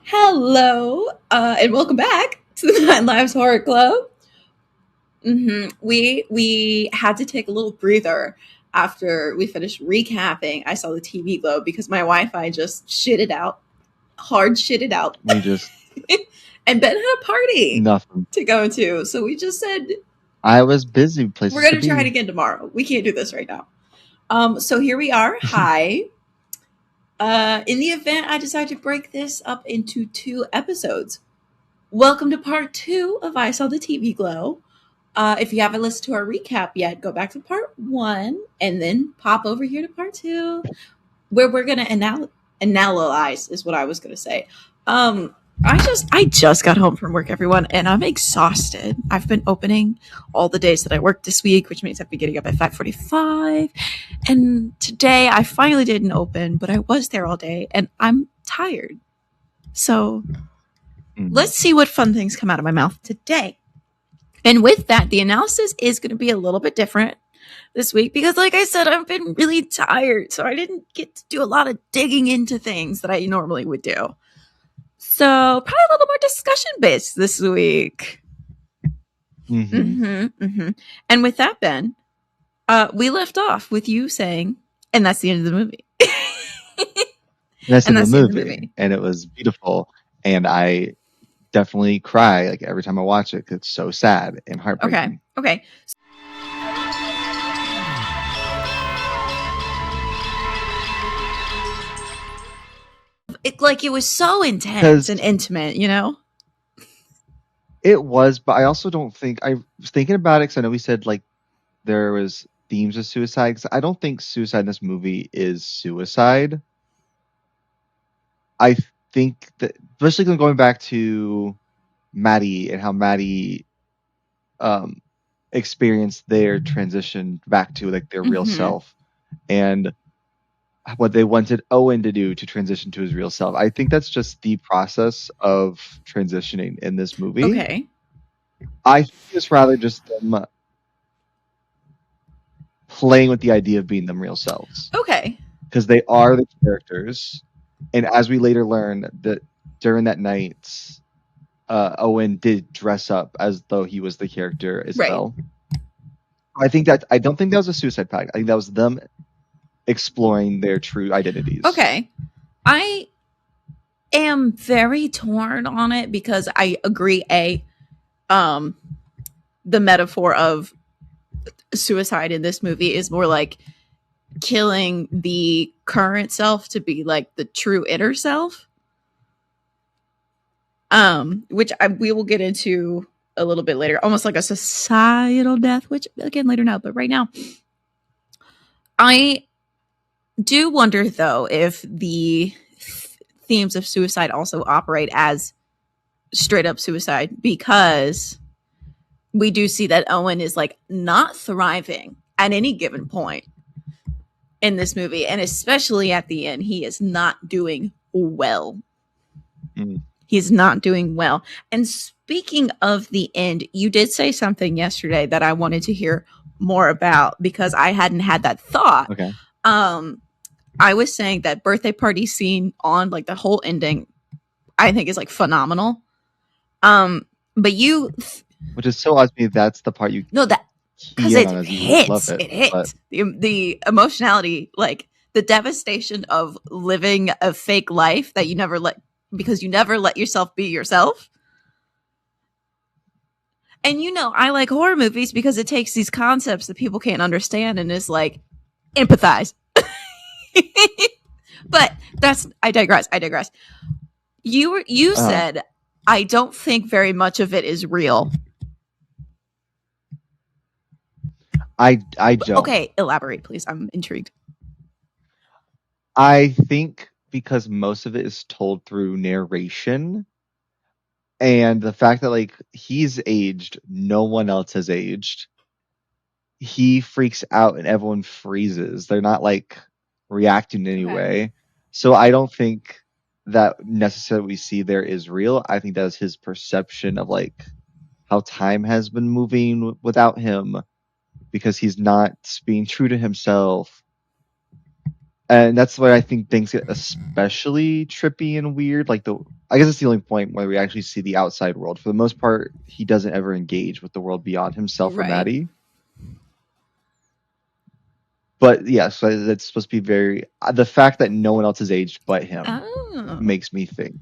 Hello, and welcome back to the Nine Lives Horror Club. We had to take a little breather after we finished recapping. I saw the TV globe because my Wi-Fi just shitted out, hard shitted out, We just and Ben had a party nothing. to go to. So we just said I was busy. Places we're going to to try it be. again tomorrow. We can't do this right now. So here we are. Hi. In the event I decide to break this up into 2 episodes, welcome to part 2 of I Saw the TV Glow. If you haven't listened to our recap yet, go back to part 1 and then pop over here to part 2, where we're gonna analyze is what I was gonna say. I just got home from work, everyone, and I'm exhausted. I've been opening all the days that I worked this week, which means I've been getting up at 5:45. And today I finally didn't open, but I was there all day and I'm tired. So let's see what fun things come out of my mouth today. And with that, the analysis is going to be a little bit different this week because, like I said, I've been really tired. So I didn't get to do a lot of digging into things that I normally would do. So probably a little more discussion based this week. And with that, Ben, we left off with you saying, and that's the end of the movie. That's the end of the movie. And it was beautiful. And I definitely cry like every time I watch it because it's so sad and heartbreaking. Okay. It was so intense and intimate, you know? It was, but I also don't think, I was thinking about it because I know we said like there was themes of suicide, because I don't think suicide in this movie is suicide. I think that, especially going back to Maddie and how Maddie experienced their transition back to like their real self, and what they wanted Owen to do to transition to his real self. I think that's just the process of transitioning in this movie. Okay. I think it's rather just them playing with the idea of being them real selves. Okay. Because they are the characters. And as we later learn that during that night, Owen did dress up as though he was the character as well. I don't think that was a suicide pact. I think that was them exploring their true identities. Okay. I am very torn on it because I agree, the metaphor of suicide in this movie is more like killing the current self to be like the true inner self. Which we will get into a little bit later, almost like a societal death, which again later now, but right now I do wonder though if the themes of suicide also operate as straight up suicide, because we do see that Owen is like not thriving at any given point in this movie, and especially at the end, he is not doing well. He's not doing well. And speaking of the end, you did say something yesterday that I wanted to hear more about because I hadn't had that thought. Okay. I was saying that birthday party scene on like the whole ending, I think is like phenomenal. But you, which is so odd to me. That's the part you because it hits. It hits the emotionality, like the devastation of living a fake life that you never let yourself be yourself. And I like horror movies because it takes these concepts that people can't understand and is like empathize. But I digress. You said I don't think very much of it is real. I don't. Okay, elaborate, please. I'm intrigued. I think because most of it is told through narration, and the fact that like he's aged, no one else has aged. He freaks out and everyone freezes. They're not like reacting in any way. So I don't think that necessarily we see there is real. I think that is his perception of like how time has been moving without him, because he's not being true to himself. And that's why I think things get especially trippy and weird. Like I guess it's the only point where we actually see the outside world. For the most part, he doesn't ever engage with the world beyond himself or Right. Maddie. But yeah, so that's supposed to be very. The fact that no one else is aged but him Oh, makes me think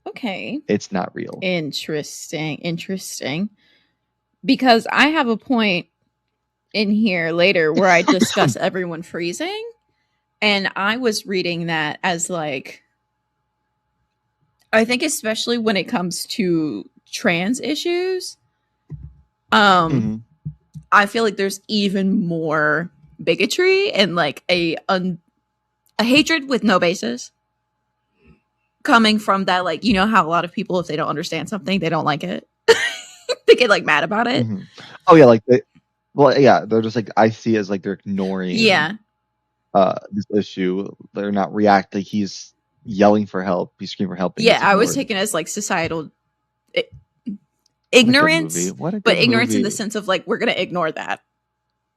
okay. it's not real. Interesting. Because I have a point in here later where I discuss everyone freezing, and I was reading that as like, I think especially when it comes to trans issues, Mhm. I feel like there's even more bigotry and like a hatred with no basis coming from that. Like, you know how a lot of people, if they don't understand something, they don't like it. They get like mad about it. Mhm. Oh yeah, like they're just like, I see it as like they're ignoring Yeah. this issue. They're not reacting. He's yelling for help. He's screaming for help. And Yeah, gets I was ignored. taken as like societal What a good movie. ignorance, What a but good ignorance in movie. the sense of like, we're going to ignore that.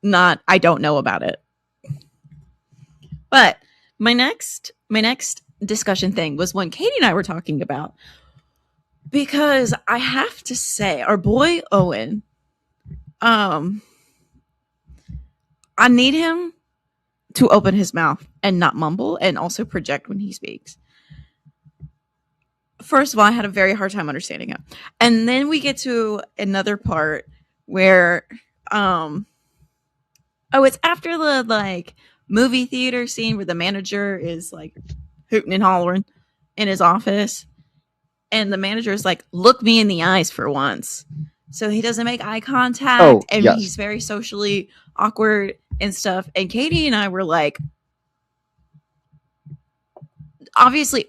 Not, I don't know about it. But my next discussion thing was when Katie and I were talking about, because I have to say, our boy Owen, I need him to open his mouth and not mumble and also project when he speaks. First of all, I had a very hard time understanding him. And then we get to another part where it's after the like movie theater scene where the manager is like hooting and hollering in his office, and the manager is like, look me in the eyes for once. So he doesn't make eye contact, and yes. he's very socially awkward and stuff. And Katie and I were like, obviously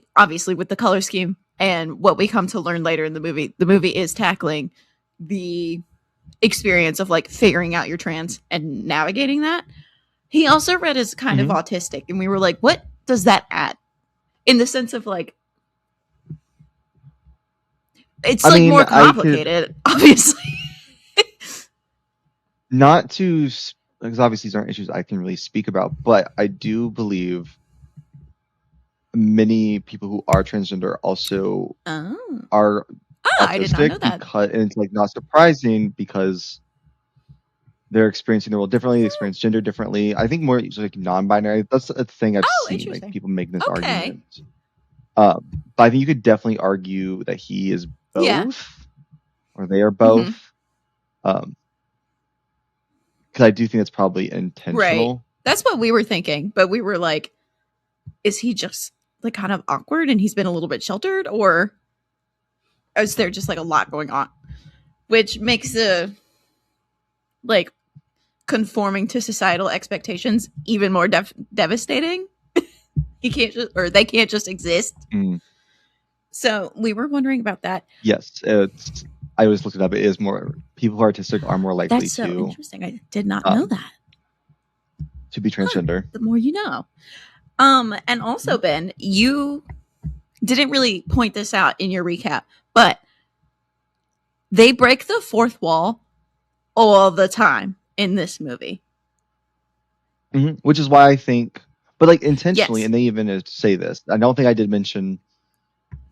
with the color scheme and what we come to learn later in the movie is tackling the experience of like figuring out your trans and navigating that. He also read as kind of autistic, and we were like, what does that add? In the sense of like, it's like more complicated, obviously. Not to, because obviously these aren't issues I can really speak about, but I do believe many people who are transgender also are autistic. I did not know that. And it's like not surprising because they're experiencing the world differently, they experience gender differently. I think more like non-binary. That's a thing I've seen, like people making this argument. But I think you could definitely argue that he is both, or they are both. Because I do think that's probably intentional. Right. That's what we were thinking, but we were like, is he just like kind of awkward and he's been a little bit sheltered, or is there just like a lot going on, which makes the like conforming to societal expectations even more devastating. He can't just, or they can't just exist. So we were wondering about that. Yes, I always looked it up. It is more, people who are artistic are more likely That's so interesting. I did not know that. To be transgender. The more you know. And also, Ben, you didn't really point this out in your recap, but they break the fourth wall all the time in this movie. Which is why I think, but like intentionally, and they even say this. I don't think I did mention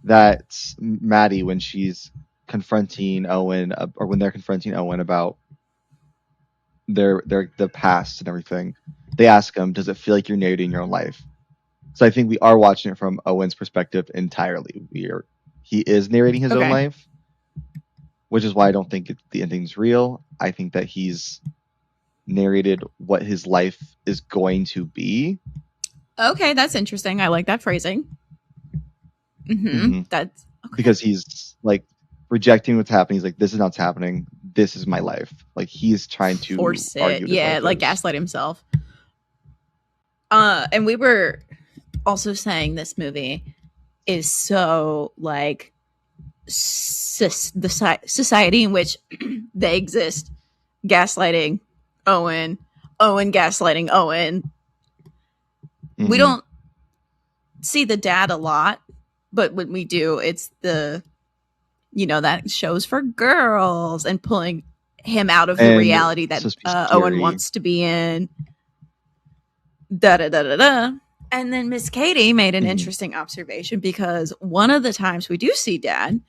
that Maddie, when she's confronting Owen, or when they're confronting Owen about the past and everything, they ask him, does it feel like you're narrating your own life? So I think we are watching it from Owen's perspective entirely. He is narrating his own life, which is why I don't think the ending's real. I think that he's narrated what his life is going to be. Okay, that's interesting. I like that phrasing. That's because he's like rejecting what's happening. He's like, this is not what's happening. This is my life. Like he's trying to force it. Yeah, like gaslight himself. And we were also saying this movie is so like the society in which they exist, gaslighting Owen gaslighting Owen. We don't see the dad a lot, but when we do, it's the, you know, that shows for girls and pulling him out of the reality that Owen wants to be in. Da da da da da. And then Miss Katie made an Mhm. interesting observation, because one of the times we do see Dad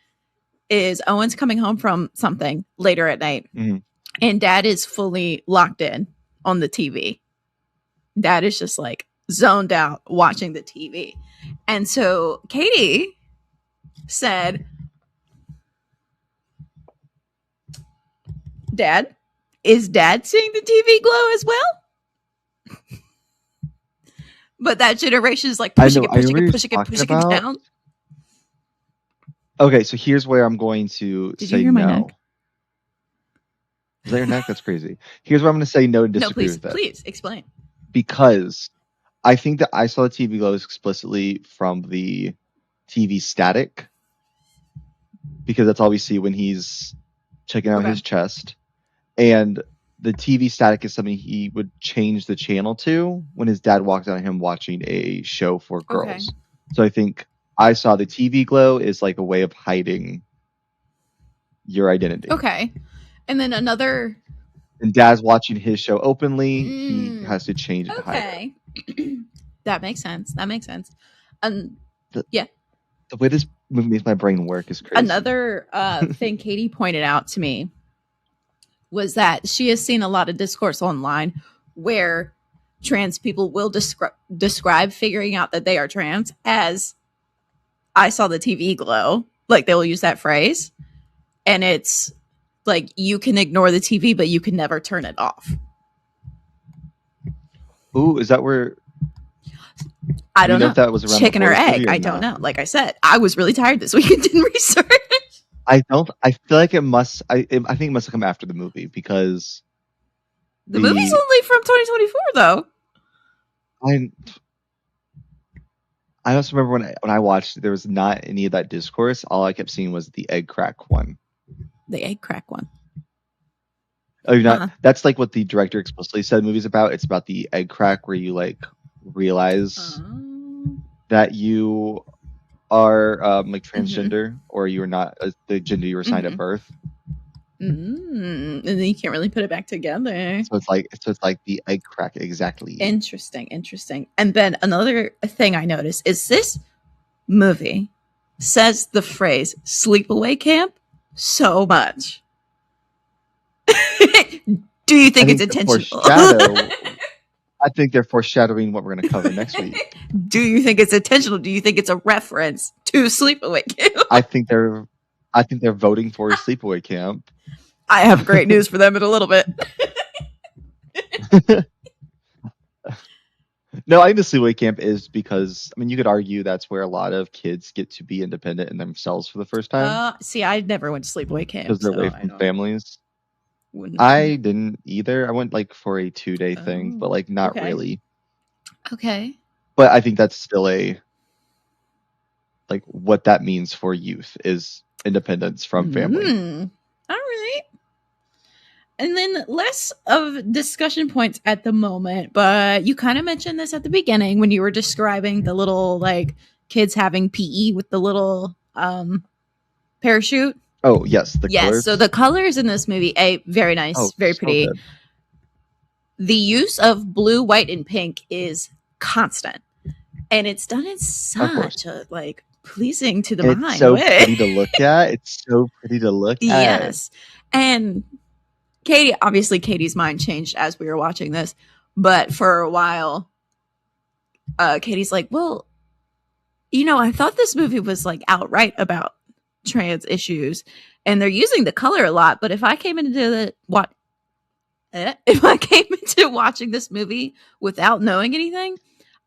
is Owen's coming home from something later at night, Mhm. and Dad is fully locked in on the TV. Dad is just like zoned out watching the TV. And so Katie said, Dad, is Dad seeing the TV glow as well? But that generation is like I pushing know. it, I know pushing what it, you're pushing it, talking pushing it about. down. Okay, so here's where I'm going to Did you say hear my no. neck? Is that your neck? That's crazy. Here's where I'm going to say no and No, disagree please, with it. please explain. Because I think that I saw the TV glows explicitly from the TV static, because that's all we see when he's checking out Okay. his chest. And the TV static is something he would change the channel to when his dad walked on him watching a show for girls. Okay. So I think I saw the TV glow is like a way of hiding your identity. Okay. And then another. And Dad's watching his show openly. He has to change it to hide it. Okay. That makes sense. That makes sense. The way this movie makes my brain work is crazy. Another thing Katie pointed out to me was that she has seen a lot of discourse online where trans people will describe figuring out that they are trans as, I saw the TV glow. Like, they will use that phrase. And it's like, you can ignore the TV, but you can never turn it off. Ooh, is that where... I don't know. If that was around chicken or before this movie egg. or I don't not? know. Like I said, I was really tired this week and didn't research. I feel like it must... I think it must have come after the movie, because... The movie's only from 2024, though. I also remember when I watched, there was not any of that discourse. All I kept seeing was the egg crack one. The egg crack one. Oh, you're not? That's like what the director explicitly said the movie's about. It's about the egg crack where you like realize that you are like transgender, or you're not the gender you were assigned at birth. And then you can't really put it back together. So it's like the egg crack, exactly. Interesting. And then another thing I noticed is this movie says the phrase sleepaway camp so much. Do you think it's intentional? I think they're foreshadowing what we're going to cover next week. Do you think it's intentional? Do you think it's a reference to sleepaway camp? I think they're voting for a sleepaway camp. I have great news for them in a little bit. No, I think the sleepaway camp is because, I mean, you could argue that's where a lot of kids get to be independent in themselves for the first time. See, I never went to sleepaway camp because they're away from families. I didn't either. I went like for a 2-day thing, but like not really. Okay. But I think that's still like what that means for youth is independence from family. All right. And then less of discussion points at the moment, but you kind of mentioned this at the beginning when you were describing the little like kids having PE with the little parachute. Oh, yes. Colors. So the colors in this movie, very nice, very pretty. Good. The use of blue, white, and pink is constant. And it's done in such a like pleasing to the mind. It's so pretty to look at. It's so pretty to look at. Yes. And Katie's mind changed as we were watching this. But for a while, Katie's like, well, I thought this movie was like outright about trans issues, and they're using the color a lot. But if I came into watching this movie without knowing anything,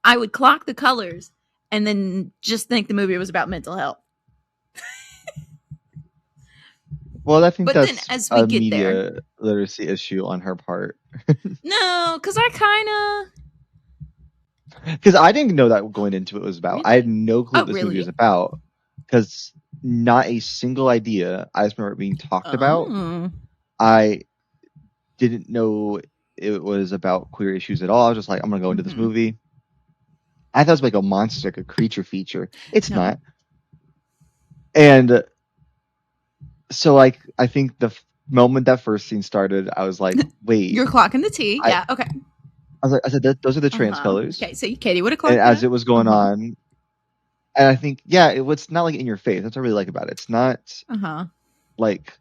I would clock the colors and then just think the movie was about mental health. Well, I think that's a media literacy issue on her part. No, because I didn't know that going into it was about. Really? I had no clue what this movie was about, because not a single idea. I just remember it being talked about. I didn't know it was about queer issues at all. I was just like, I'm gonna go into this movie. I thought it was like a monster, like a creature feature. It's not. And so, like, I think the moment that first scene started, I was like, wait. You're clocking the T. Yeah, okay. I said that those are the trans colors. Okay, so Katie would have And clocked as that. it was going on, and I think, yeah, it's not like in your face. That's what I really like about it. It's not like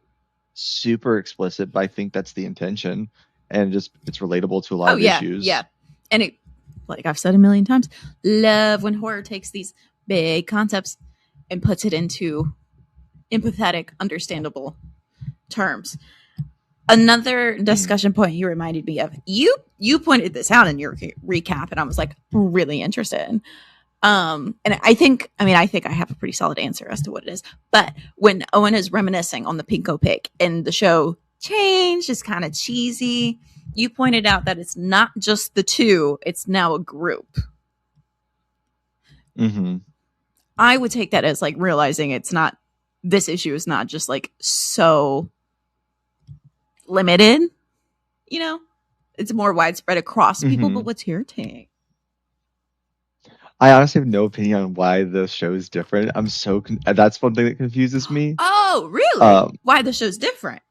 super explicit, but I think that's the intention, and it's relatable to a lot of issues. Yeah, and it, like I've said a million times, love when horror takes these big concepts and puts it into empathetic, understandable terms. Another discussion point you reminded me of, you pointed this out in your recap, and I was like really interested. And I think I have a pretty solid answer as to what it is. But when Owen is reminiscing on the Pinko Pick and the show changed, is kind of cheesy, you pointed out that it's not just the two, it's now a group. Mm-hmm. I would take that as like realizing it's not, this issue is not just like so limited, you know, it's more widespread across people. But what's your take? I honestly have no opinion on why the show is different. That's one thing that confuses me. Oh, really? Why the show's different?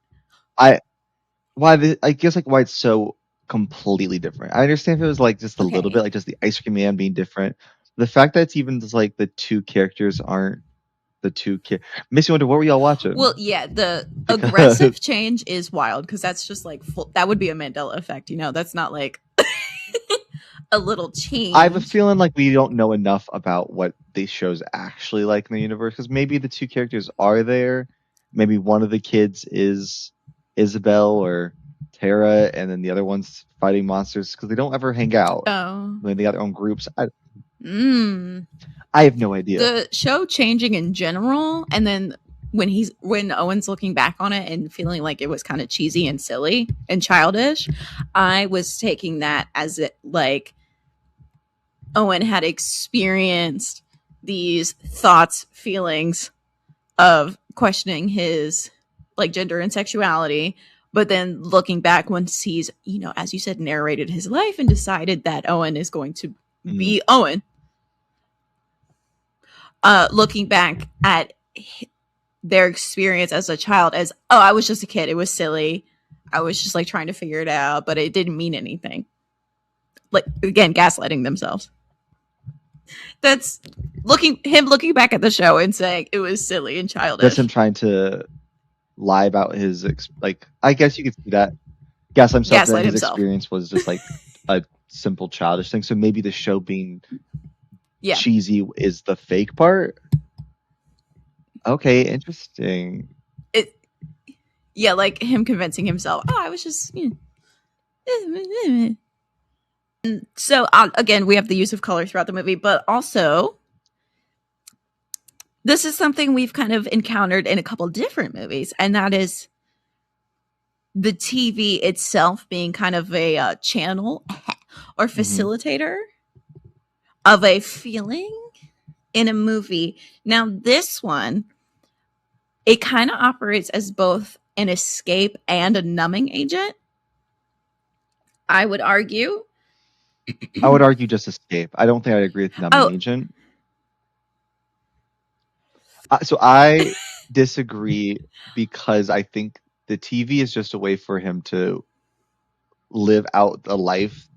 I guess like why it's so completely different. I understand if it was like just a little bit, like just the ice cream man being different. The fact that it's even just like the two characters aren't the two Missy Wonder, what were y'all watching? Well, yeah, the aggressive change is wild because that's just like that would be a Mandela effect, you know. That's not like a little change. I have a feeling like we don't know enough about what these shows actually like in the universe, because maybe the two characters are there, maybe one of the kids is Isabel or Tara, and then the other one's fighting monsters, because they don't ever hang out. Oh, I mean, they got their own groups. I have no idea. The show changing in general, and then when Owen's looking back on it and feeling like it was kind of cheesy and silly and childish, I was taking that as it like Owen had experienced these thoughts, feelings of questioning his like gender and sexuality, but then looking back once he's, you know, as you said, narrated his life and decided that Owen is going to be Owen. Looking back at their experience as a child as, oh, I was just a kid. It was silly. I was just like trying to figure it out, but it didn't mean anything. Like, again, gaslighting themselves. That's looking back at the show and saying it was silly and childish. That's him trying to lie about his, like, I guess you could see that. Gaslight himself, that his experience was just like a simple childish thing. So maybe the show being cheesy is the fake part. Okay, interesting. Yeah, like him convincing himself, oh, I was just, you know. So again, we have the use of color throughout the movie, but also this is something we've kind of encountered in a couple different movies, and that is the TV itself being kind of a channel or facilitator of a feeling in a movie. Now, this one, it kind of operates as both an escape and a numbing agent. I would argue just escape. I don't think I'd agree with numbing agent. So I disagree, because I think the TV is just a way for him to live out the life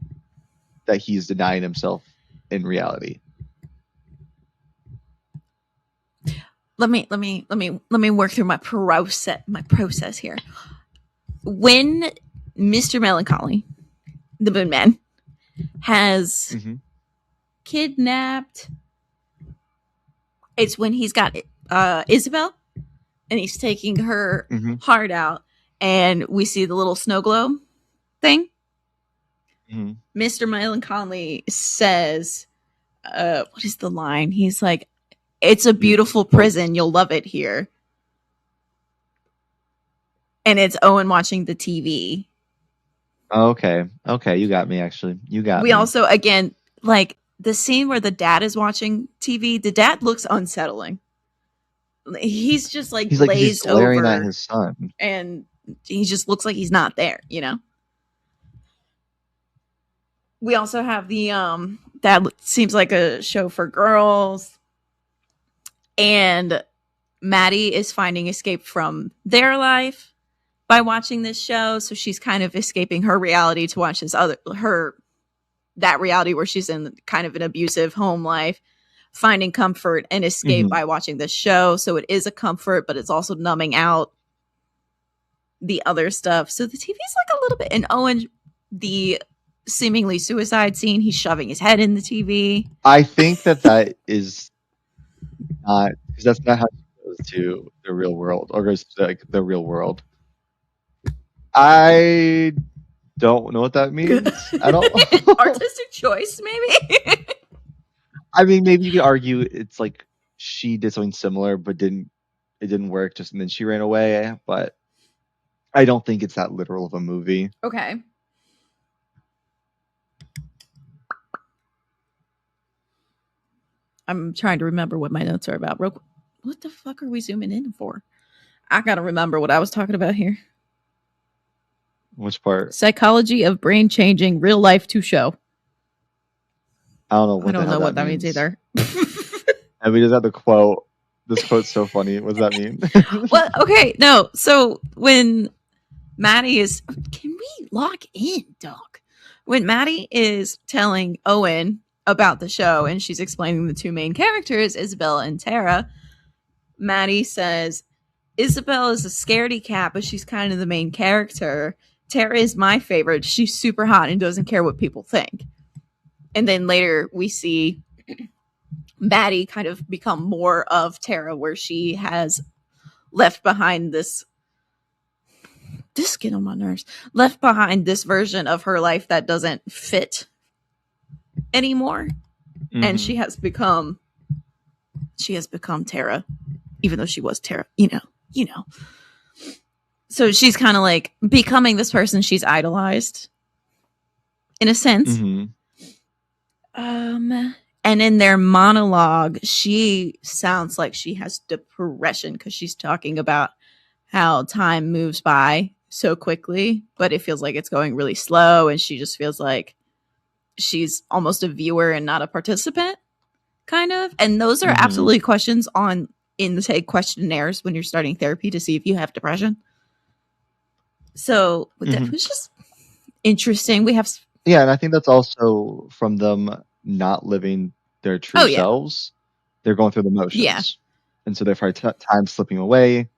that he's denying himself in reality. Let me work through my process here. When Mr. Melancholy, the Moon Man, has kidnapped, it's when he's got Isabel and he's taking her heart out, and we see the little snow globe thing. Mr. Melancholy says, what is the line? He's like, it's a beautiful prison. You'll love it here. And it's Owen watching the TV. Okay. You got me, actually. We also, again, like the scene where the dad is watching TV, the dad looks unsettling. He's just like glazed over at his son. And he just looks like he's not there, you know? We also have the, that seems like a show for girls. And Maddie is finding escape from their life by watching this show. So she's kind of escaping her reality to watch her that reality where she's in kind of an abusive home life, finding comfort and escape by watching this show. So it is a comfort, but it's also numbing out the other stuff. So the TV's like a little bit. And Owen, the seemingly suicide scene, he's shoving his head in the TV. I think that is not, because that's not how it goes to the real world, or goes to like the real world. I don't know what that means at all. Artistic choice, maybe. I mean, maybe you could argue it's like she did something similar, but it didn't work. Just and then she ran away. But I don't think it's that literal of a movie. Okay. I'm trying to remember what my notes are about. What the fuck are we zooming in for? I gotta remember what I was talking about here. Which part? Psychology of brain changing real life to show. I don't know what, that means either. And we just have the quote. This quote's so funny. What does that mean? Well, okay, no. So when Maddie is, can we lock in, dog? When Maddie is telling Owen about the show and she's explaining the two main characters, Isabel and Tara, Maddie says, Isabel is a scaredy cat, but she's kind of the main character. Tara is my favorite. She's super hot and doesn't care what people think. And then later we see Maddie kind of become more of Tara, where she has left behind this get on my nerves, left behind this version of her life that doesn't fit anymore. Mm-hmm. And she has become Tara, even though she was Tara, you know. So she's kind of like becoming this person she's idolized in a sense. Mm-hmm. And in their monologue, she sounds like she has depression because she's talking about how time moves by so quickly, but it feels like it's going really slow. And she just feels like she's almost a viewer and not a participant, kind of. And those are absolutely questions in the take questionnaires when you're starting therapy to see if you have depression. So that was just interesting. Yeah, and I think that's also from them not living their true selves. They're going through the motions. Yeah. And so therefore time slipping away.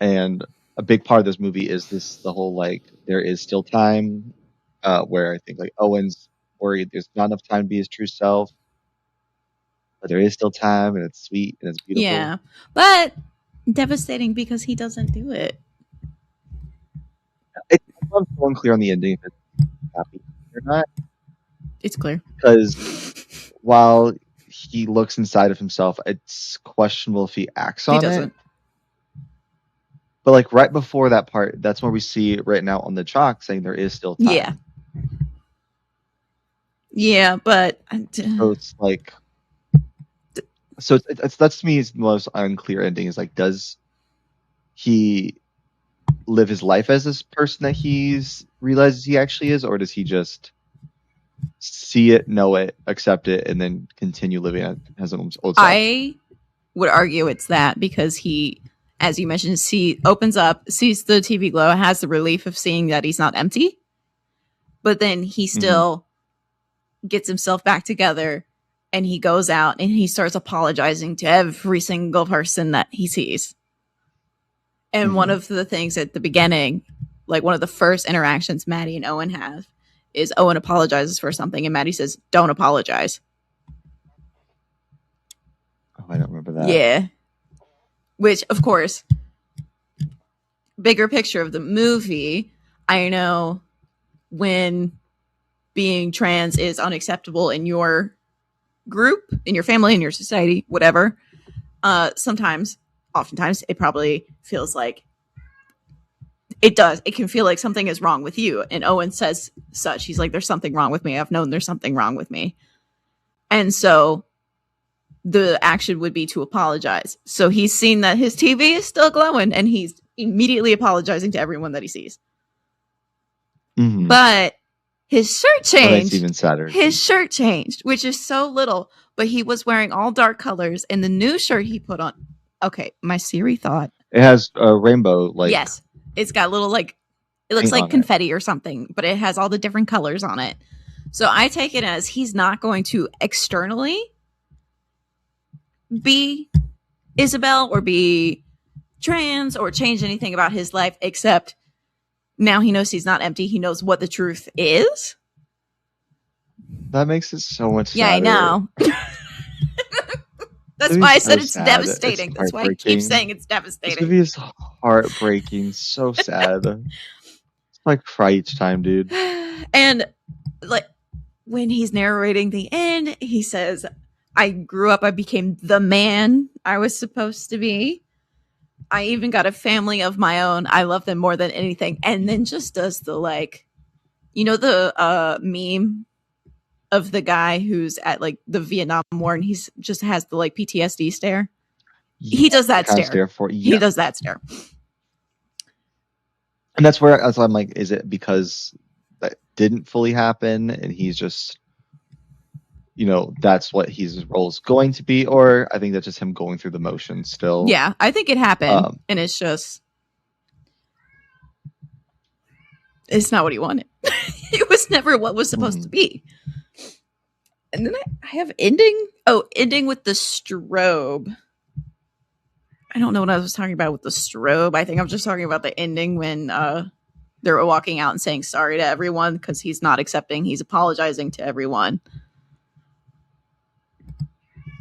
And a big part of this movie is the whole like there is still time, where I think like Owen's worried there's not enough time to be his true self. But there is still time, and it's sweet and it's beautiful. Yeah. But devastating because he doesn't do it. I'm so unclear on the ending if it's happy or not. It's clear. Because while he looks inside of himself, it's questionable if he acts on it. But like right before that part, that's where we see it written out on the chalk saying there is still time. Yeah. Yeah, but so it's like, so that's to me is the most unclear ending. Is like, does he live his life as this person that he's realizes he actually is, or does he just see it, know it, accept it, and then continue living as an old self? I would argue it's that, because he, as you mentioned, opens up, sees the TV glow, has the relief of seeing that he's not empty, but then he still gets himself back together, and he goes out and he starts apologizing to every single person that he sees. And one of the things at the beginning, like one of the first interactions Maddie and Owen have, is Owen apologizes for something and Maddie says, "Don't apologize." Oh, I don't remember that. Yeah. Which, of course, bigger picture of the movie, I know when being trans is unacceptable in your group, in your family, in your society, whatever, oftentimes, it probably feels like it can feel like something is wrong with you. And Owen says such. He's like, there's something wrong with me. I've known there's something wrong with me. And so the action would be to apologize. So he's seen that his TV is still glowing and he's immediately apologizing to everyone that he sees. But his shirt changed. Even sadder. His shirt changed, which is so little, but he was wearing all dark colors, and the new shirt he put on. Okay, my Siri thought it has a rainbow, like, yes, it's got little like, it looks like confetti or something, but it has all the different colors on it. So I take it as he's not going to externally be Isabel or be trans or change anything about his life, except now he knows he's not empty. He knows what the truth is. That makes it so much Yeah, I sadder. know. That's It'd be why I so said it's sad. devastating. It's That's why I keep heartbreaking. saying it's This devastating. movie is heartbreaking. So sad. It's like cry each time, dude. And like when he's narrating the end, he says, I grew up, I became the man I was supposed to be. I even got a family of my own. I love them more than anything. And then just does the like, you know, the meme of the guy who's at like the Vietnam War and he's just has the like PTSD stare. He does that stare. He does that stare. And that's where I'm like, is it because that didn't fully happen and he's just, you know, that's what his role is going to be? Or I think that's just him going through the motions still. Yeah, I think it happened. And it's just, it's not what he wanted. It was never what was supposed to be. And then I have ending. Oh, ending with the strobe. I don't know what I was talking about with the strobe. I think I'm just talking about the ending when they're walking out and saying sorry to everyone because he's not accepting. He's apologizing to everyone.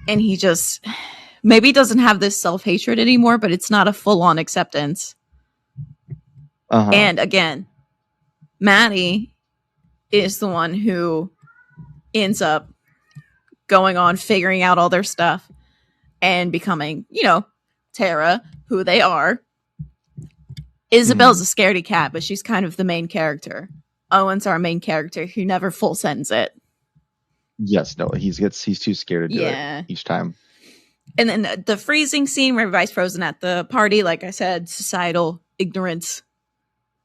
And he just maybe doesn't have this self-hatred anymore, but it's not a full-on acceptance. And again, Maddie is the one who ends up going on figuring out all their stuff and becoming, you know, Tara, who they are. Isabel's a scaredy cat, but she's kind of the main character. Owen's our main character who never full sends it. Yes, no, he's too scared to do it each time. And then the freezing scene where everybody's frozen at the party, like I said, societal ignorance,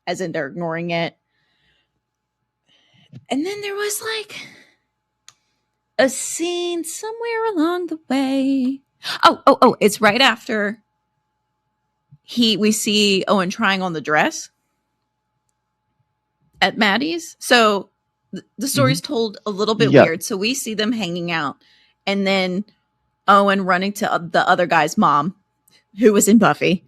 as in they're ignoring it. And then there was like a scene somewhere along the way. Oh, it's right after we see Owen trying on the dress at Maddie's. So the story's told a little bit weird. So we see them hanging out and then Owen running to the other guy's mom who was in Buffy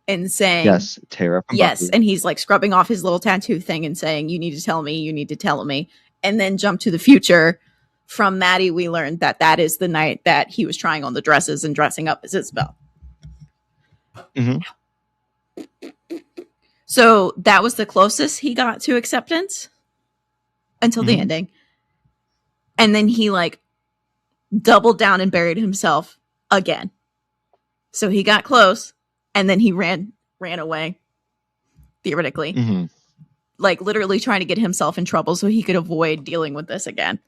and saying, yes, Tara from Buffy. And he's like scrubbing off his little tattoo thing and saying, you need to tell me. And then jump to the future. From Maddie, we learned that is the night that he was trying on the dresses and dressing up as Isabel. So that was the closest he got to acceptance until the ending. And then he like doubled down and buried himself again. So he got close and then he ran away, theoretically. Like literally trying to get himself in trouble so he could avoid dealing with this again.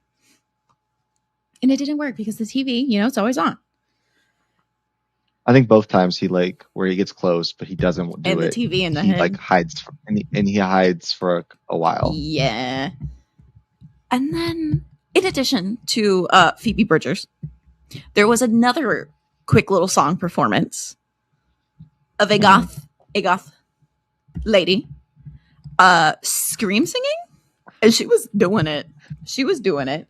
And it didn't work because the TV, you know, it's always on. I think both times he like where he gets close, but he doesn't do and it. The TV in the he head. like hides and he hides for a while. Yeah. And then, in addition to Phoebe Bridgers, there was another quick little song performance of a goth lady scream singing, and she was doing it.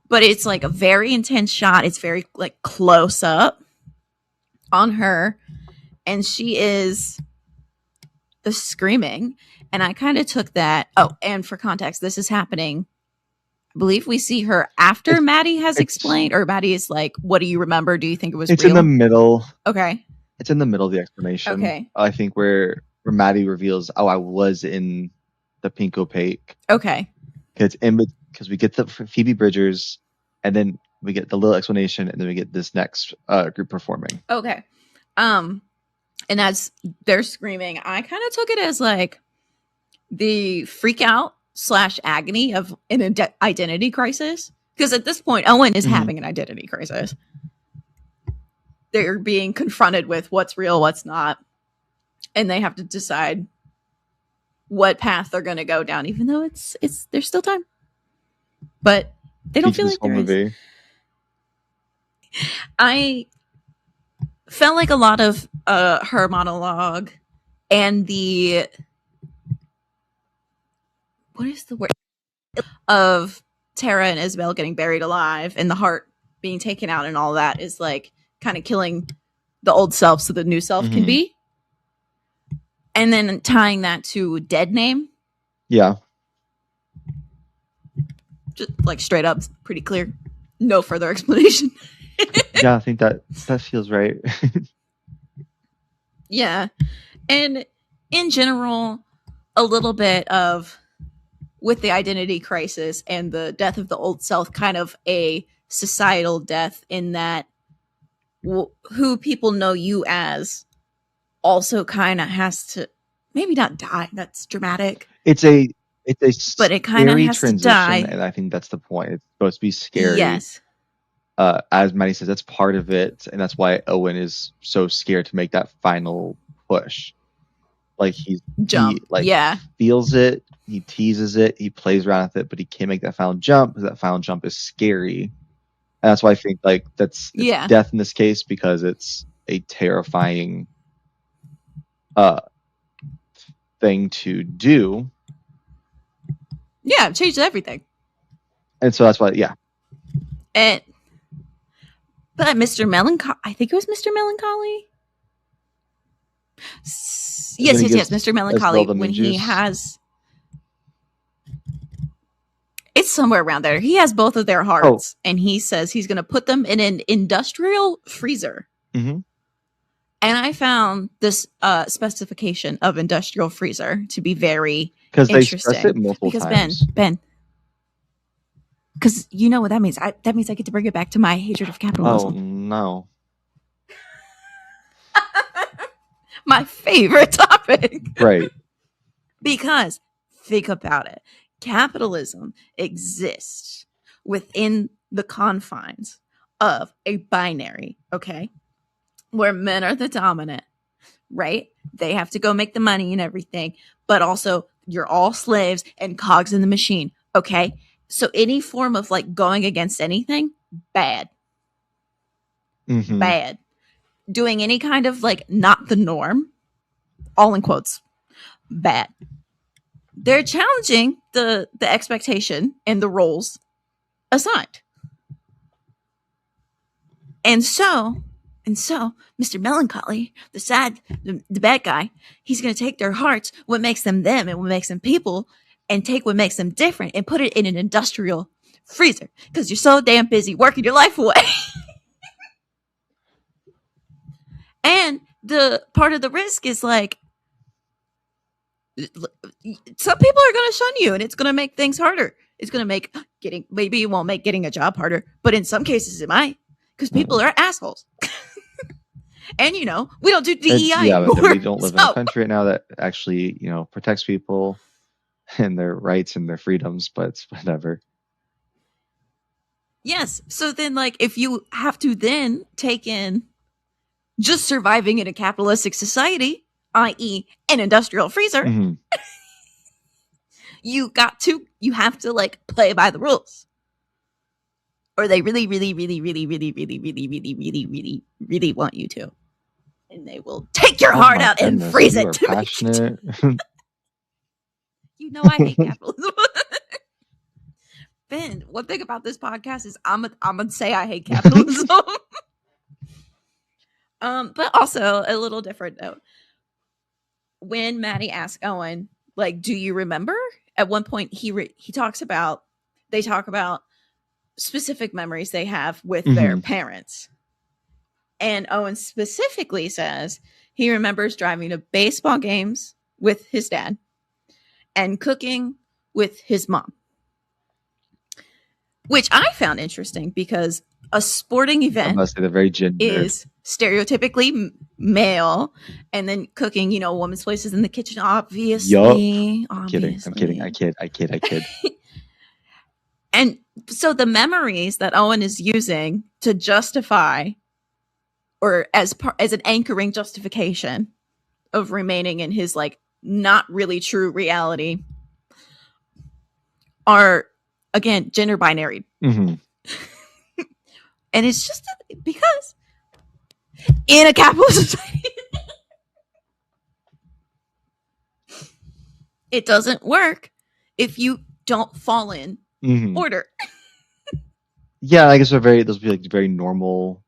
But it's like a very intense shot. It's very like close up on her, and she is screaming. And I kind of took that. Oh, and for context, this is happening. I believe we see her after Maddie has explained, or Maddie is like, "What do you remember? Do you think it was real?" It's in the middle. Okay. It's in the middle of the explanation. Okay. I think where Maddie reveals, "Oh, I was in the pink opaque." Okay. Because we get the Phoebe Bridgers, and then we get the little explanation, and then we get this next group performing. Okay. And as they're screaming, I kind of took it as like the freak out / agony of an identity crisis. Because at this point, Owen is having an identity crisis. They're being confronted with what's real, what's not. And they have to decide what path they're going to go down, even though there's still time. But they don't feel like there is. I felt like a lot of her monologue and what is the word? of Tara and Isabel getting buried alive and the heart being taken out and all that is like kind of killing the old self so the new self can be. And then tying that to dead name. Yeah. Just like straight up, pretty clear. No further explanation. Yeah, I think that feels right. Yeah. And in general, a little bit of, with the identity crisis and the death of the old self, kind of a societal death in that who people know you as also kind of has to maybe not die. That's dramatic. It's a but it kind of scary has transition, to die. and I think that's the point. It's supposed to be scary. Yes. As Maddie says, that's part of it, and that's why Owen is so scared to make that final push. Like he feels it, he teases it, he plays around with it, but he can't make that final jump because that final jump is scary. And that's why I think like it's death in this case, because it's a terrifying thing to do. Yeah, it changes everything. And so that's why, but Mr. Melancholy, I think it was Mr. Melancholy. Yes, Mr. Melancholy, when he has, it's somewhere around there. He has both of their hearts, and he says he's going to put them in an industrial freezer. Mm-hmm. And I found this specification of industrial freezer to be very interesting. They stress it multiple times. Ben, because you know what that means. That means I get to bring it back to my hatred of capitalism. Oh, no. My favorite topic. Right. Because think about it. Capitalism exists within the confines of a binary, okay? Where men are the dominant, right? They have to go make the money and everything, but also you're all slaves and cogs in the machine, okay? So any form of like going against anything, bad. Mm-hmm. Bad. Doing any kind of like not the norm, all in quotes, bad. They're challenging the expectation and the roles assigned. And so Mr. Melancholy, the bad guy, he's going to take their hearts, what makes them them and what makes them people, and take what makes them different and put it in an industrial freezer because you're so damn busy working your life away. And the part of the risk is like, some people are going to shun you and it's going to make things harder. It's going to make maybe it won't make getting a job harder, but in some cases it might, because people are assholes. And you know, we don't do DEI anymore. But we don't live in a country right now that actually, you know, protects people and their rights and their freedoms, but it's whatever. Yes. So then like if you have to then take in just surviving in a capitalistic society, i.e. an industrial freezer, mm-hmm. you have to like play by the rules. Or they really, really, really, really, really, really, really, really, really, really, really want you to. And they will take your heart out and freeze it to make it. You know I hate capitalism. Ben, one thing about this podcast is I'm gonna say I hate capitalism. But also a little different note. When Maddie asked Owen, like, do you remember? At one point they talk about specific memories they have with their parents. And Owen specifically says he remembers driving to baseball games with his dad and cooking with his mom. Which I found interesting because a sporting event is stereotypically male, and then cooking, you know, a woman's place is in the kitchen, obviously. I'm kidding. I kid. And so the memories that Owen is using to justify, or as an anchoring justification of remaining in his like not really true reality, are again gender binary. Mm-hmm. And it's just because in a capitalist society it doesn't work if you don't fall in order. Yeah, I guess those would be like very normal.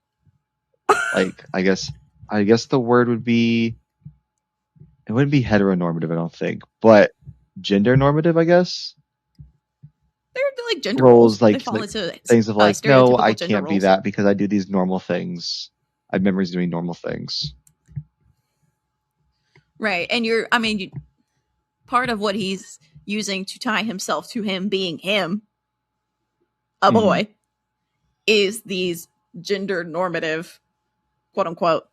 Like I guess the word would be, it wouldn't be heteronormative, I don't think, but gender normative, I guess. They're like gender Roles, roles. They like fall into things of like, no, I stereotypical gender can't be roles. that because I do these normal things. I have memories doing normal things. Right. And part of what he's using to tie himself to him being him, a boy, is these gender normative, quote unquote,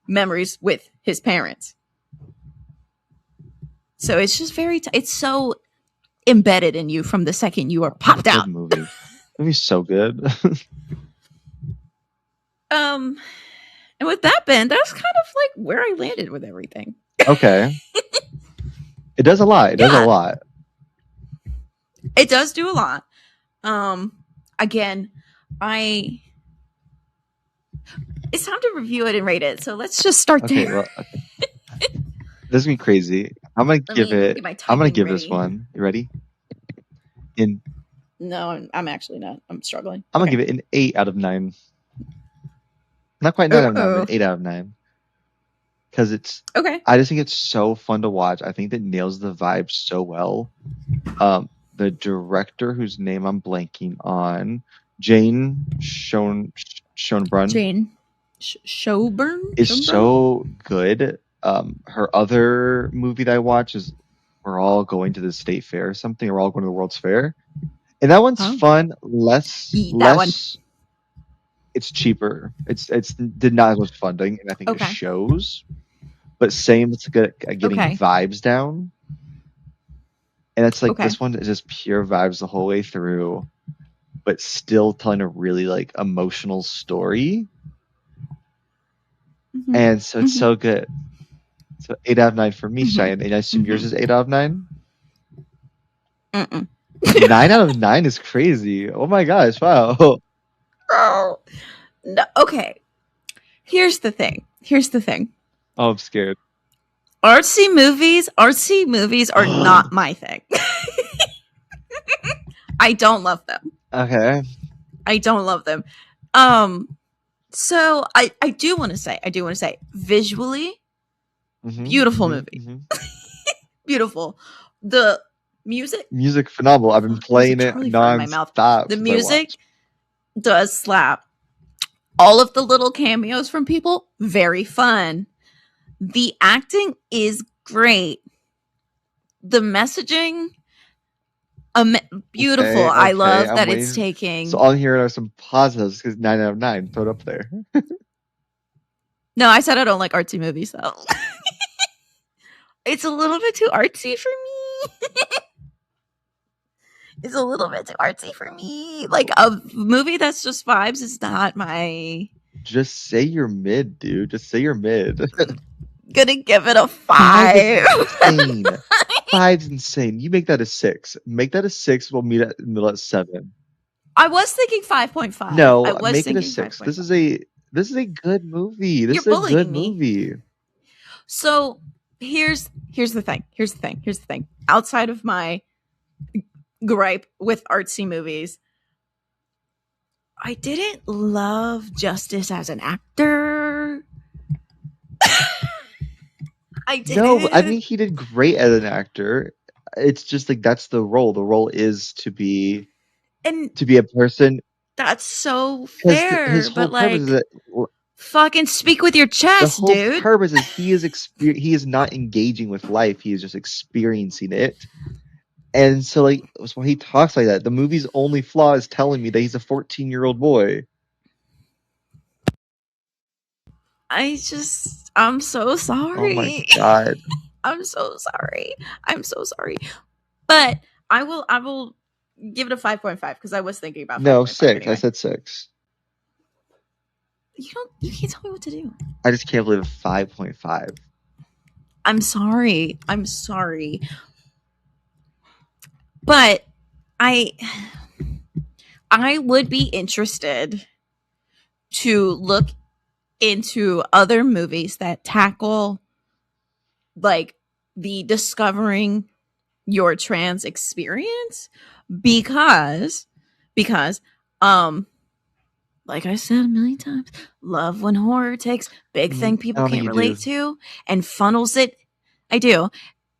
memories with his parents. So it's just it's so embedded in you from the second you are popped out. Good movie. Movie's so good. And with that, Ben, that's kind of like where I landed with everything. Okay. It does a lot. It does a lot. It does do a lot. Again, it's time to review it and rate it. So let's just start there. Well, okay. This is gonna be crazy. I'm gonna give this one. You ready? No, I'm actually not. I'm struggling. I'm gonna give it an 8 out of 9. Not quite 9 out of 9, but 8 out of 9. Because it's okay. I just think it's so fun to watch. I think that nails the vibe so well. The director, whose name I'm blanking on, Jane Schoenbrunn. Jane Schoenbrunn is so good. Her other movie that I watch is We're All Going to the State Fair or something. We're All Going to the World's Fair. And that one's fun. Less. It's cheaper. It's did not as much funding, and I think it shows. But same, it's good at getting vibes down. And it's like this one is just pure vibes the whole way through, but still telling a really like emotional story. And so it's so good. So 8 out of 9 for me, Cheyenne. And I assume yours is 8 out of 9? 9 out of 9 is crazy. Oh my gosh, wow. Oh, no, okay. Here's the thing. Oh, I'm scared. Artsy movies are not my thing. I don't love them. Okay. I don't love them. So I do want to say visually, beautiful movie. Beautiful. The music phenomenal. I've been playing it non-stop. The music does slap. All of the little cameos from people, very fun. The acting is great. The messaging, beautiful. Okay, I love that it's taking. So all here are some positives because 9 out of 9. Throw it up there. No, I said I don't like artsy movies though. It's a little bit too artsy for me. It's a little bit too artsy for me. Like a movie that's just vibes is not my. Just say you're mid, dude. Just say you're mid. Gonna give it a 5. Five's insane. You make that a 6. Make that a 6. We'll meet at the middle at 7. I was thinking 5.5. No, make it a 6. 5. This is a good movie. This is a good movie. So here's the thing. Outside of my gripe with artsy movies, I didn't love Justice as an actor. I didn't. No, I mean he did great as an actor. It's just like that's the role. The role is to be a person. That's so fair. His whole purpose is that, fucking speak with your chest, dude. The whole purpose is he is not engaging with life. He is just experiencing it. And so like when he talks like that, the movie's only flaw is telling me that he's a 14-year-old boy. I'm so sorry. Oh my god. I'm so sorry. But I will give it a 5.5 because I was thinking about 5.5. No, 6. Anyway. I said 6. You can't tell me what to do. I just can't believe 5.5. I'm sorry. But I would be interested to look into other movies that tackle like the discovering your trans experience because like I said a million times, love when horror takes big thing I people don't think can't you do. relate to and funnels it. I do.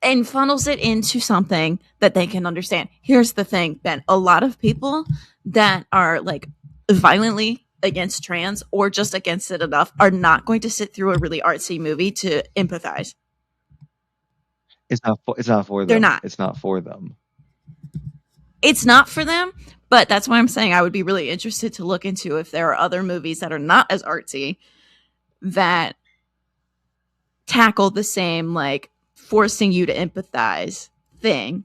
And funnels it into something that they can understand. Here's the thing, Ben. A lot of people that are like violently against trans or just against it enough are not going to sit through a really artsy movie to empathize. It's not for They're them. not. It's not for them. It's not for them, but that's why I'm saying I would be really interested to look into if there are other movies that are not as artsy that tackle the same like forcing you to empathize thing.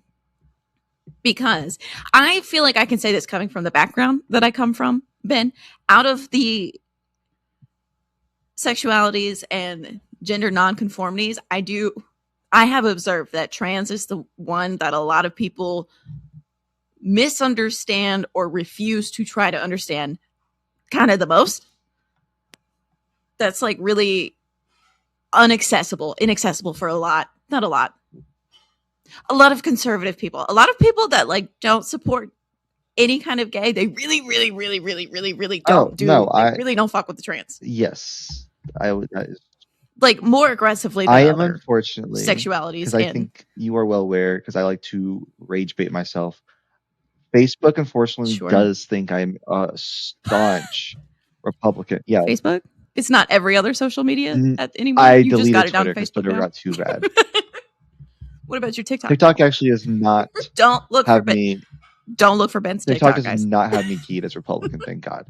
Because I feel like I can say this coming from the background that I come from, Ben, out of the sexualities and gender nonconformities, I have observed that trans is the one that a lot of people misunderstand or refuse to try to understand kind of the most. That's like really inaccessible for a lot of conservative people, a lot of people that like don't support any kind of gay. They really don't really don't fuck with the trans. Yes, I would. Like more aggressively than I am, other unfortunately, sexualities. because I think you are well aware, because I like to rage bait myself. Facebook, unfortunately, does think I'm a staunch Republican. Yeah, Facebook. It's not every other social media anymore. I You just deleted got it Twitter on because Facebook Twitter now? got too bad. What about your TikTok? TikTok actually does not don't look have for me. Don't look for Ben's TikTok TikTok, does guys. not have me keyed as Republican, thank God.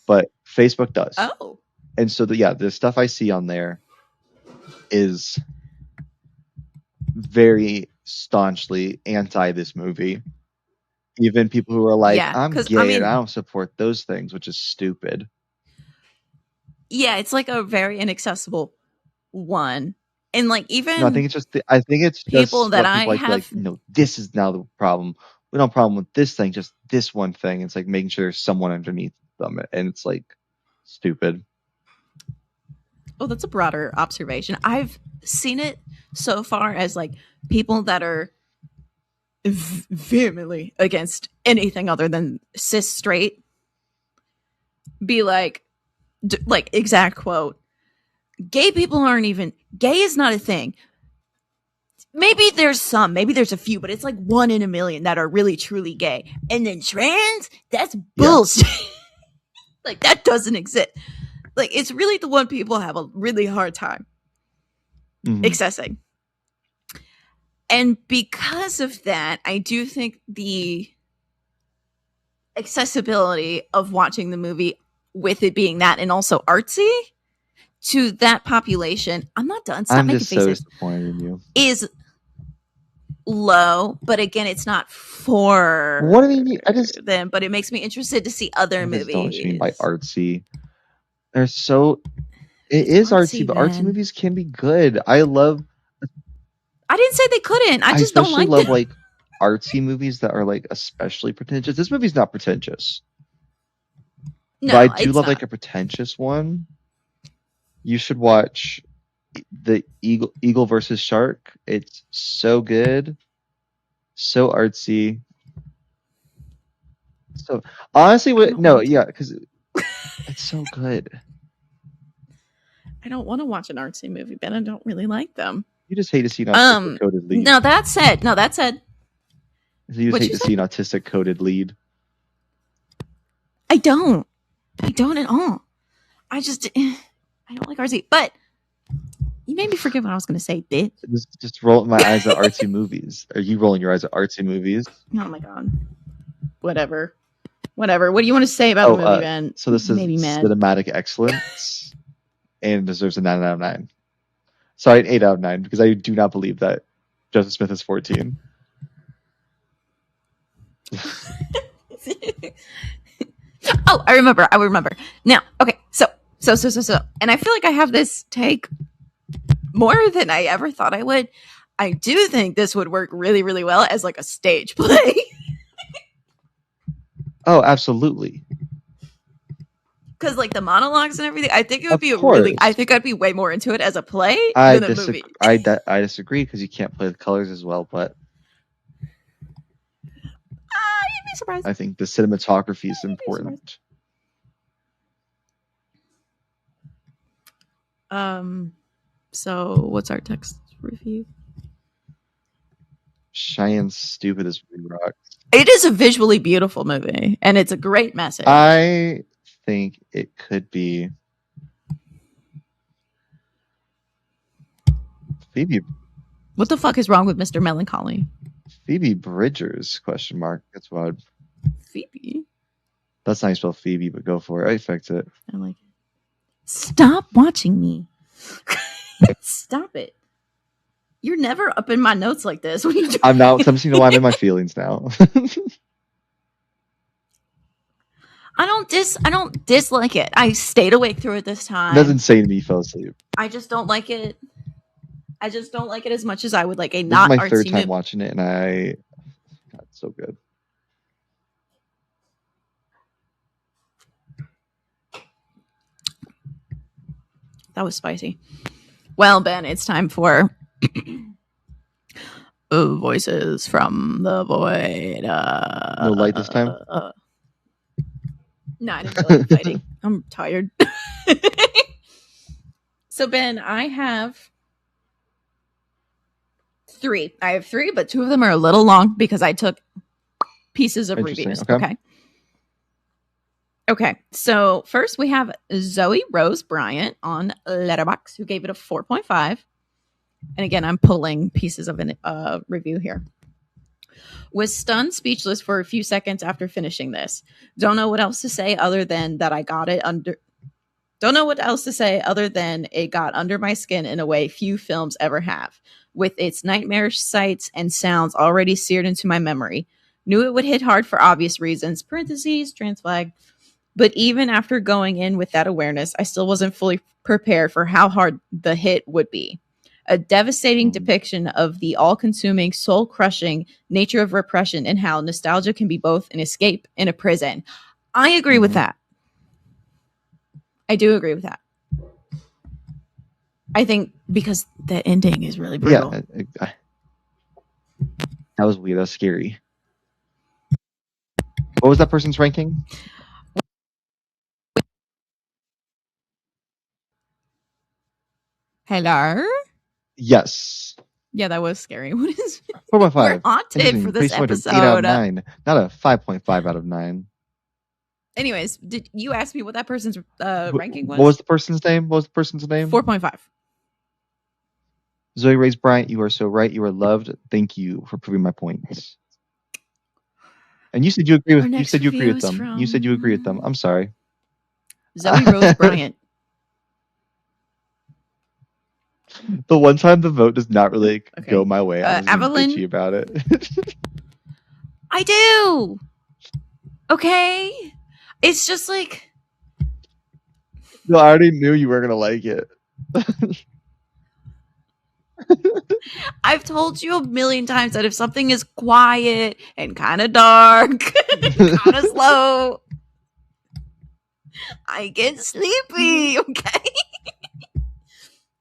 But Facebook does. Oh. And so the stuff I see on there is very staunchly anti this movie. Even people who are like, I'm gay and I don't support those things, which is stupid. Yeah, it's like a very inaccessible one. And like even no, I think it's people just that what people I have, this is now the problem. We don't have a problem with this thing, just this one thing. It's like making sure there's someone underneath them, and it's like stupid. Oh, that's a broader observation. I've seen it so far as like people that are vehemently against anything other than cis straight be like exact quote, gay people aren't even, gay is not a thing. Maybe there's a few, but it's like 1 in a million that are really truly gay. And then trans, that's bullshit. Yeah. Like that doesn't exist. Like it's really the one people have a really hard time accessing. And because of that, I do think the accessibility of watching the movie with it being that and also artsy to that population, I'm not done. Stop making faces. I'm just so disappointed in you. Is low, but again, it's not for what do you mean? them, but it makes me interested to see other movies. Don't what you mean by artsy? They're so it is artsy, but artsy movies can be good. I didn't say they couldn't. I just don't like love them. Like artsy movies that are like especially pretentious. This movie's not pretentious. No, but I do love like a pretentious one. You should watch the Eagle versus Shark. It's so good, so artsy. So honestly, because it's so good. I don't want to watch an artsy movie, Ben. I don't really like them. You just hate to see an autistic coded lead. No, that said. So you just hate to see an autistic coded lead. I don't at all. I don't like artsy, but you made me forget what I was going to say, bitch. Just rolling my eyes at artsy movies. Are you rolling your eyes at artsy movies? Oh my God. Whatever. What do you want to say about the movie, Ben? So this is cinematic excellence and deserves a 9 out of 9. Sorry, an 8 out of 9, because I do not believe that Joseph Smith is 14. Oh, I remember. Now, okay, so, and I feel like I have this take more than I ever thought I would. I do think this would work really, really well as like a stage play. Oh, absolutely. Because like the monologues and everything, I think it would be I think I'd be way more into it as a play than a movie. I disagree because you can't play the colors as well, but surprised. I think the cinematography is important. So what's our text review? Cheyenne's stupid as we rock. It is a visually beautiful movie, and it's a great message. I think it could be Phoebe. What the fuck is wrong with Mr. Melancholy? Phoebe Bridgers? Question mark. That's what. Phoebe. That's not how you spell Phoebe, but go for it. I fixed it. I like it. Stop watching me. Stop it. You're never up in my notes like this. What are you doing? I'm now. I'm seeing why I'm in my feelings now. I don't dislike it. I stayed awake through it this time. It doesn't say to me, fell asleep. I just don't like it. I just don't like it as much as I would like a This not is my artsy third time movie. watching it, and God, it's so good. That was spicy. Well, Ben, it's time for Voices from the Void. No light this time? No, I didn't feel like fighting. I'm tired. So, Ben, I have 3. I have 3, but 2 of them are a little long because I took pieces of reviews. Okay. So first we have Zoe Rose Bryant on Letterboxd, who gave it a 4.5. And again, I'm pulling pieces of a review here. Was stunned, speechless for a few seconds after finishing this. Don't know what else to say other than that I got it under. Don't know what else to say other than it got under my skin in a way few films ever have, with its nightmarish sights and sounds already seared into my memory. Knew it would hit hard for obvious reasons. Parentheses, trans flag. But even after going in with that awareness, I still wasn't fully prepared for how hard the hit would be. A devastating depiction of the all-consuming, soul-crushing nature of repression and how nostalgia can be both an escape and a prison. I agree with that. I do agree with that. I think because the ending is really brutal. Yeah, that was weird. That was scary. What was that person's ranking? Hello? Yes. Yeah, that was scary. What is 4.5. We're haunted for this episode. 8 out of 9. Not a 5.5 out of 9. Anyways, did you ask me what that person's ranking was? What was the person's name? 4.5. Zoe Rose Bryant, you are so right. You are loved. Thank you for proving my points. And you said you agree with them. You said you agree with them. I'm sorry. Zoe Rose Bryant. The one time the vote does not really go my way, I was Evelyn, bitchy about it. I do. Okay. It's just like... No, I already knew you were going to like it. I've told you a million times that if something is quiet and kind of dark, kind of slow, I get sleepy, okay?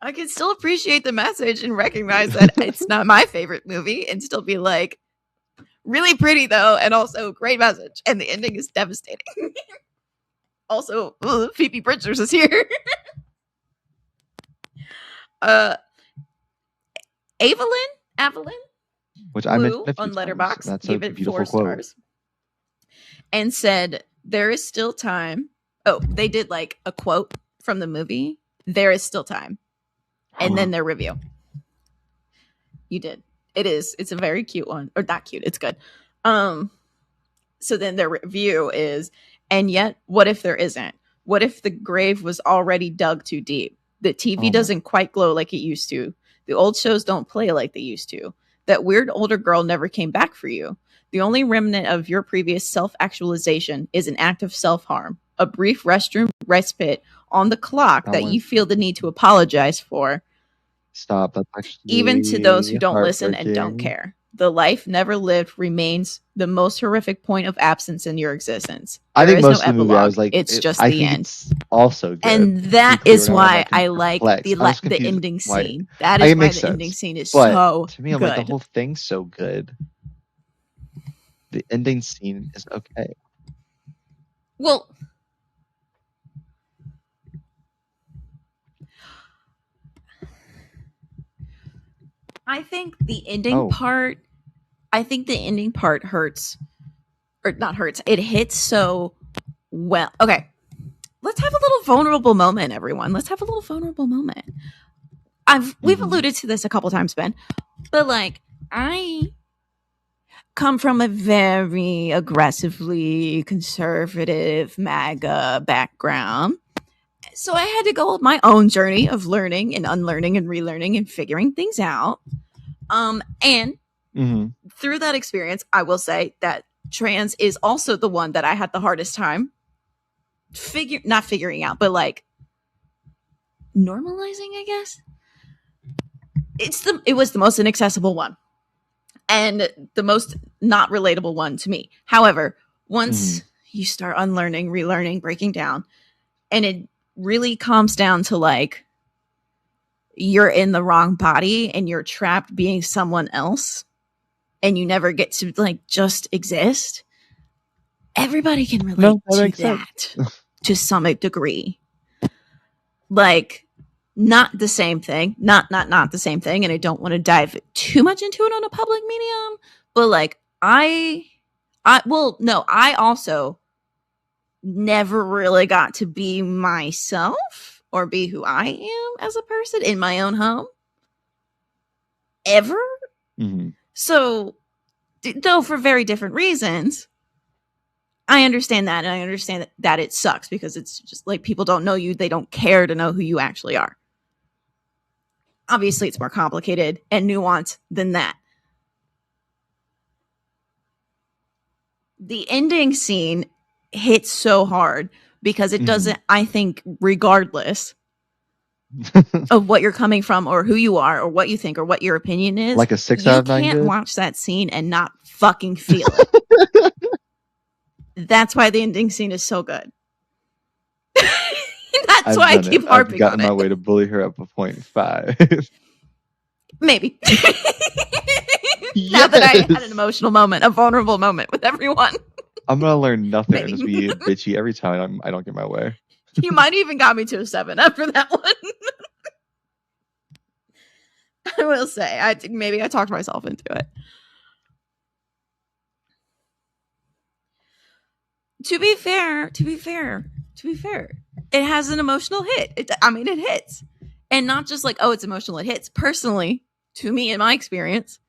I can still appreciate the message and recognize that it's not my favorite movie and still be like, really pretty though, and also great message. And the ending is devastating. Also, Phoebe Bridgers is here. Evelyn, which I mentioned on Letterboxd, that's gave a it beautiful 4 stars, and said there is still time. Oh, they did like a quote from the movie. There is still time, and then their review. You did. It's a very cute one, or not cute. It's good. So then their review is, and yet, what if there isn't? What if the grave was already dug too deep? The TV doesn't quite glow like it used to. The old shows don't play like they used to. That weird older girl never came back for you. The only remnant of your previous self-actualization is an act of self-harm, a brief restroom respite on the clock that you feel the need to apologize for. Stop. That's actually even to those who don't listen and don't care. The life never lived remains the most horrific point of absence in your existence. I think most of the movie, I was like, it's just the end. It's also good. And that is why I like the ending scene. That is why the ending scene is so to me, I'm good. like, the whole thing's so good. the ending scene is okay. Well, I think the ending part hurts, or not hurts. It hits so well. Okay, let's have a little vulnerable moment, everyone. Let's have a little vulnerable moment. We've alluded to this a couple times, Ben, but like I come from a very aggressively conservative MAGA background. So I had to go on my own journey of learning and unlearning and relearning and figuring things out. And through that experience, I will say that trans is also the one that I had the hardest time not figuring out, but like normalizing, I guess. It was the most inaccessible one and the most not relatable one to me. However, once you start unlearning, relearning, breaking down, and it really calms down to like you're in the wrong body and you're trapped being someone else and you never get to like just exist. Everybody can relate to that to some degree. Like not the same thing, not the same thing. And I don't want to dive too much into it on a public medium, but like I also never really got to be myself or be who I am as a person in my own home ever. So though for very different reasons, I understand that, and I understand that it sucks because it's just like people don't know you. They don't care to know who you actually are. Obviously, it's more complicated and nuanced than that. The ending scene hits so hard because it doesn't, I think, regardless of what you're coming from or who you are or what you think or what your opinion is. Like a 6 out of 9 You can't good? watch that scene and not fucking feel it. That's why the ending scene is so good. That's why I keep harping I've gotten on my it. way to bully her up a 0.5. Maybe. Now that I had an emotional moment, a vulnerable moment with everyone. I'm gonna learn nothing and just be bitchy every time I don't get my way. You might even got me to a 7 after that one. I will say, I think maybe I talked myself into it. To be fair, it has an emotional hit. It hits. And not just like, oh, it's emotional, it hits. Personally, to me, in my experience,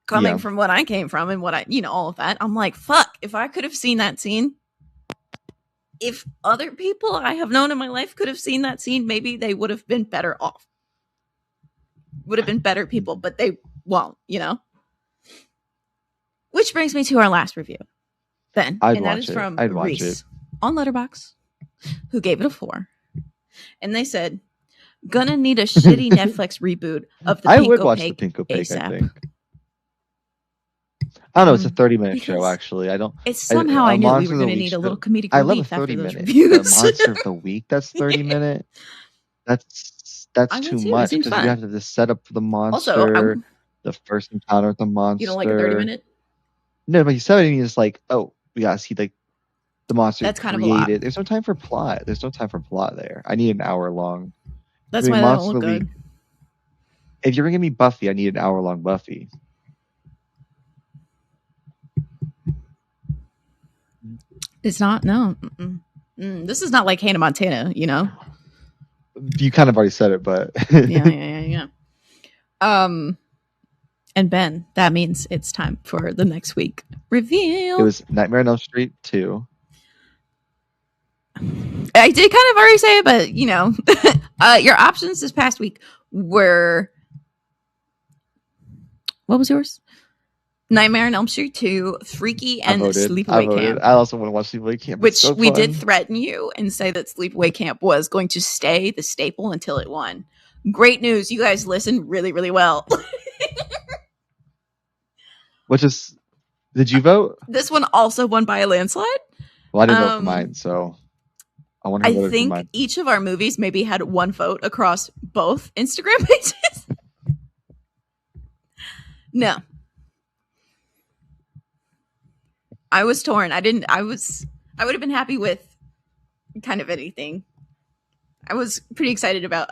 coming from what I came from and what I, all of that, I'm like, fuck, if I could have seen that scene, if other people I have known in my life could have seen that scene, maybe they would have been better off. Would have been better people, but they won't, Which brings me to our last review, Ben. I'd watch it. From Reese on Letterboxd, who gave it a 4. And they said, gonna need a shitty Netflix reboot of the I would watch the Pink Opaque, I think. I don't know. It's a 30-minute show, actually. I don't. It's somehow I knew we were going to need a little comedic relief. I love a 30-minute. The Monster of the Week. That's 30-minute. That's too much because you have to just set up for the monster. Also, the first encounter with the monster. You don't like a 30-minute? No, but you said it. It's like, oh, we gotta see like the monster. That's kind of a lot. There's no time for plot. There. I need an hour long. That's why that don't look good. If you're gonna give me Buffy, I need an hour-long Buffy. It's not. No. This is not like Hannah Montana, You kind of already said it, but yeah. And Ben, that means it's time for the next week reveal. It was Nightmare on Elm Street 2. I did kind of already say it, but your options this past week were, what was yours? Nightmare on Elm Street 2, Freaky, and Sleepaway Camp. I also want to watch Sleepaway Camp. Which we did threaten you and say that Sleepaway Camp was going to stay the staple until it won. Great news. You guys listened really, really well. Did you vote? This one also won by a landslide. Well, I didn't vote for mine, so I wonder. I think each of our movies maybe had one vote across both Instagram pages. No. I was torn. I would have been happy with kind of anything. I was pretty excited about